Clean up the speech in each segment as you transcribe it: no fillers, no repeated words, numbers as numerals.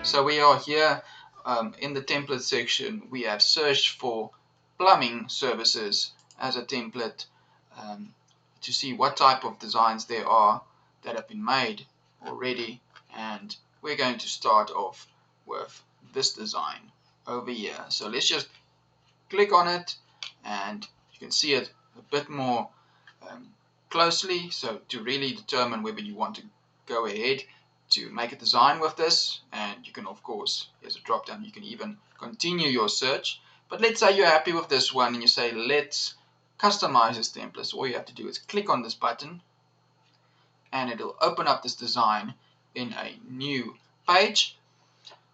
So we are here in the template section. We have searched for plumbing services as a template to see what type of designs there are that have been made already, and we're going to start off with this design over here. So let's just click on it and you can see it a bit more closely, so to really determine whether you want to go ahead to make a design with this. And you can, of course, there's a drop down, you can even continue your search. But let's say you're happy with this one and you say let's customize this template. So all you have to do is click on this button and it'll open up this design in a new page.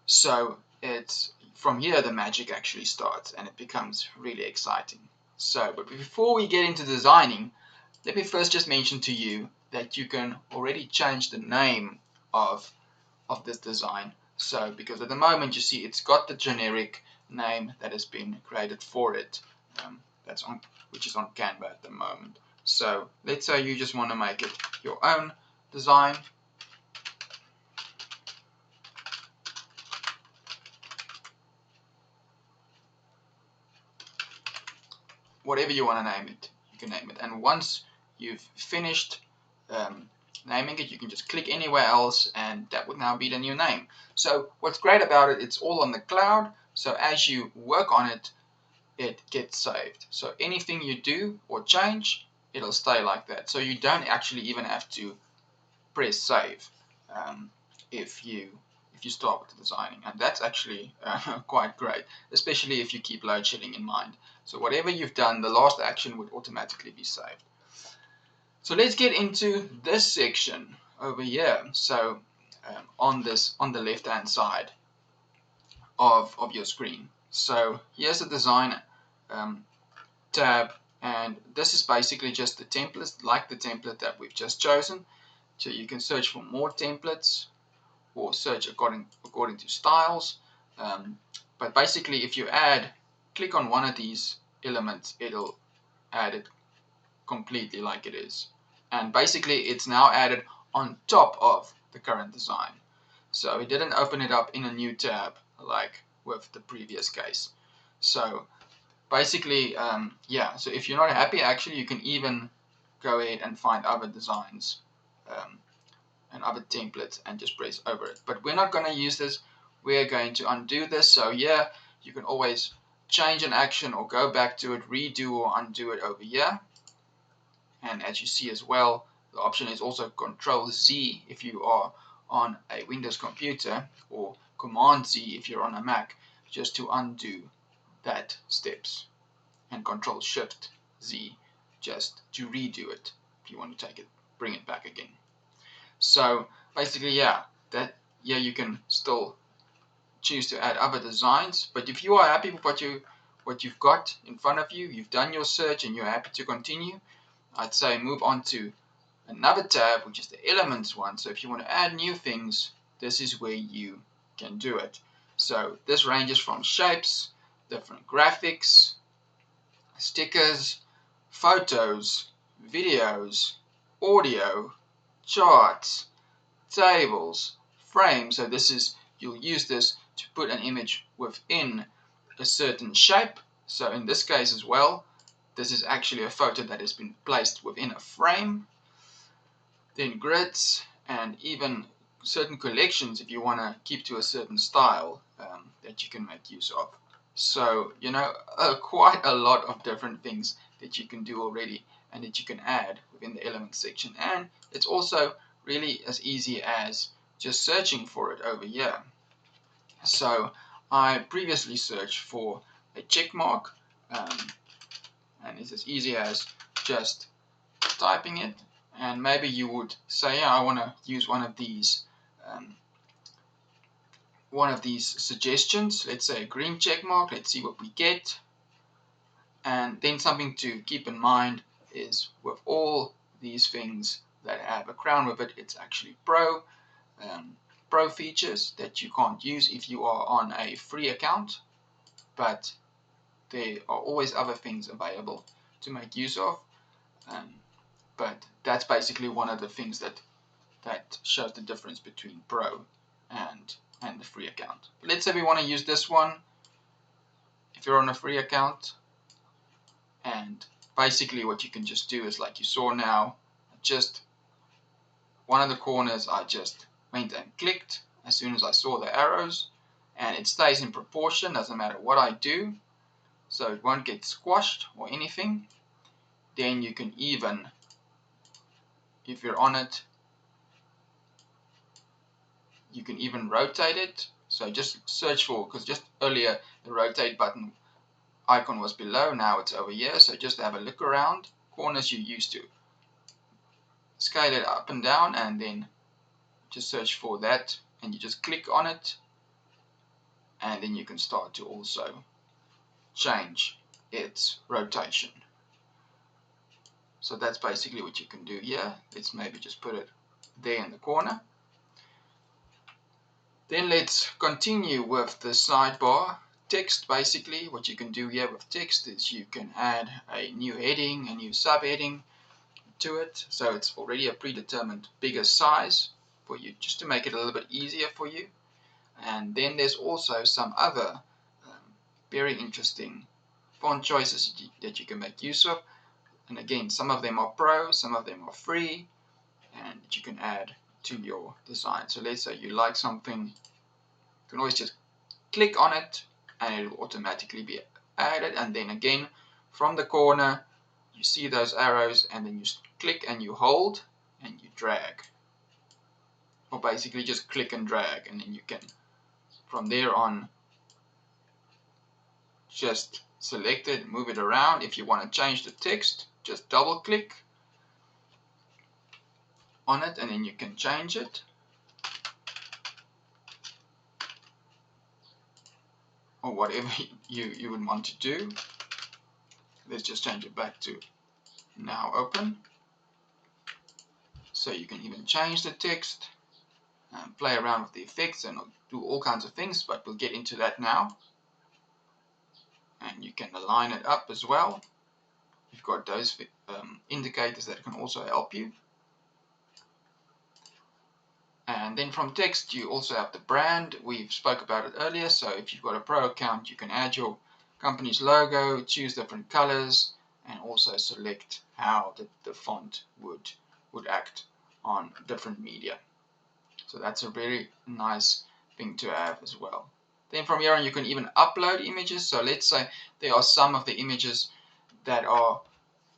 So it's from here the magic actually starts and it becomes really exciting. So, but before we get into designing, let me first just mention to you that you can already change the name of this design. So, because at the moment you see it's got the generic name that has been created for it, which is on Canva at the moment. So, let's say you just want to make it your own design. Whatever you want to name it, you can name it. And once you've finished naming it, you can just click anywhere else and that would now be the new name. So what's great about it, it's all on the cloud. So as you work on it, it gets saved. So anything you do or change, it'll stay like that. So you don't actually even have to press save if you start with the designing, and that's actually quite great, especially if you keep load shedding in mind. So whatever you've done, the last action would automatically be saved. So let's get into this section over here. So on the left hand side of your screen. So here's the design tab, and this is basically just the template, like the template that we've just chosen. So you can search for more templates or search according to styles. But basically, if you click on one of these elements, it'll add it completely like it is. And basically, it's now added on top of the current design. So it didn't open it up in a new tab like with the previous case. So basically, yeah, so if you're not happy, actually, you can even go ahead and find other designs and other templates and just press over it. But we're not going to use this. We're going to undo this. So yeah, you can always change an action or go back to it, redo or undo it over here. And as you see as well, the option is also Control Z if you are on a Windows computer, or Command Z if you're on a Mac, just to undo that steps, and Control Shift Z just to redo it if you want to bring it back again. So basically, yeah, you can still choose to add other designs. But if you are happy with what you've got in front of you, you've done your search and you're happy to continue, I'd say move on to another tab, which is the Elements one. So if you want to add new things, this is where you can do it. So this ranges from shapes, different graphics, stickers, photos, videos, audio, charts, tables, frames. So you'll use this to put an image within a certain shape. So in this case as well, this is actually a photo that has been placed within a frame. Then grids and even certain collections if you want to keep to a certain style that you can make use of. So, quite a lot of different things that you can do already and that you can add within the elements section. And it's also really as easy as just searching for it over here. So I previously searched for a check mark, and it's as easy as just typing it. And maybe you would say, yeah, I want to use one of these suggestions. Let's say a green check mark. Let's see what we get. And then something to keep in mind is with all these things that have a crown with it, it's actually pro features that you can't use if you are on a free account, but there are always other things available to make use of. But that's basically one of the things that shows the difference between pro and and the free account. But let's say we want to use this one if you're on a free account. And basically what you can just do is, like you saw now, just one of the corners I just went and clicked as soon as I saw the arrows, and it stays in proportion, doesn't matter what I do, so it won't get squashed or anything. Then you can even, if you're on it, you can even rotate it. So just search for, because just earlier the rotate button icon was below, now it's over here, so just have a look around. Corners you used to scale it up and down, and then just search for that and you just click on it, and then you can start to also change its rotation. So that's basically what you can do here. Let's maybe just put it there in the corner. Then let's continue with the sidebar text. Basically what you can do here with text is you can add a new heading, a new subheading to it, so it's already a predetermined bigger size for you, just to make it a little bit easier for you. And then there's also some other very interesting font choices that you can make use of. And again, some of them are pro, some of them are free, and that you can add to your design. So let's say you like something, you can always just click on it and it will automatically be added. And then again, from the corner, you see those arrows, and then you click and you hold and you drag. Or basically just click and drag, and then you can, from there on, just select it, move it around. If you want to change the text, just double click on it and then you can change it. Or whatever you would want to do. Let's just change it back to now open. So you can even change the text and play around with the effects and do all kinds of things, but we'll get into that now. And you can align it up as well. You've got those indicators that can also help you. And then from text you also have the brand. We've spoke about it earlier, so if you've got a pro account you can add your company's logo, choose different colors, and also select how the font would act on different media. So that's a very nice thing to have as well. Then from here on you can even upload images. So let's say there are some of the images that are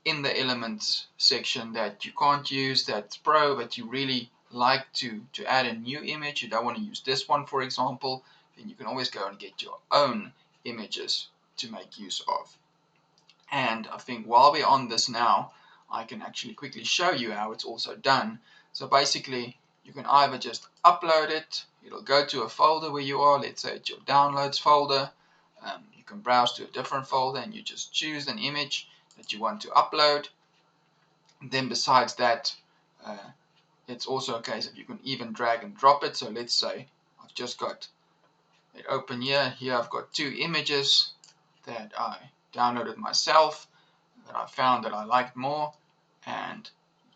in the elements section that you can't use, that's pro, but you really like to add a new image. You don't want to use this one, for example, then you can always go and get your own images to make use of. And I think while we're on this now, I can actually quickly show you how it's also done. So basically you can either just upload it, it'll go to a folder where you are, let's say it's your downloads folder. You can browse to a different folder and you just choose an image that you want to upload. And then besides that, it's also a case of you can even drag and drop it. So let's say I've just got it open here. Here I've got two images that I downloaded myself that I found that I liked more, and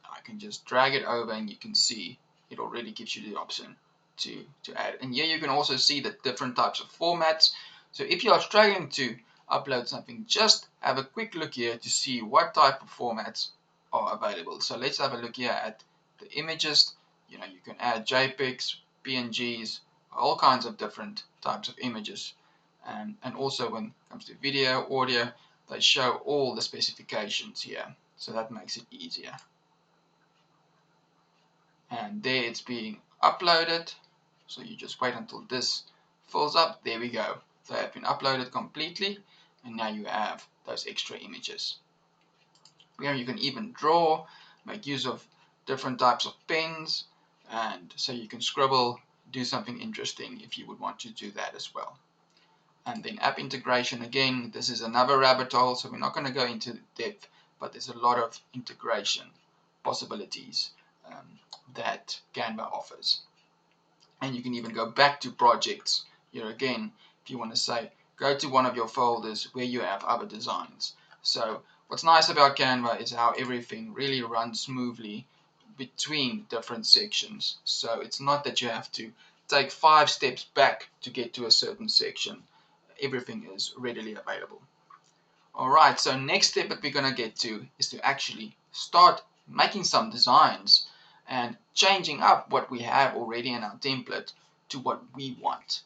I can just drag it over and you can see it already gives you the option to add. And here you can also see the different types of formats. So if you are struggling to upload something, just have a quick look here to see what type of formats are available. So let's have a look here at the images. You can add JPEGs, PNGs, all kinds of different types of images. And also when it comes to video, audio, they show all the specifications here. So that makes it easier. And there it's being uploaded. So you just wait until this fills up. There we go. They have been uploaded completely. And now you have those extra images. Here you can even draw, make use of different types of pens, and so you can scribble, do something interesting if you would want to do that as well. And then app integration, again, this is another rabbit hole, so we're not going to go into depth, but there's a lot of integration possibilities that Canva offers. And you can even go back to projects. Here again, if you want to say, go to one of your folders where you have other designs. So what's nice about Canva is how everything really runs smoothly between different sections. So it's not that you have to take 5 steps back to get to a certain section. Everything is readily available. Alright, so next step that we're going to get to is to actually start making some designs and changing up what we have already in our template to what we want.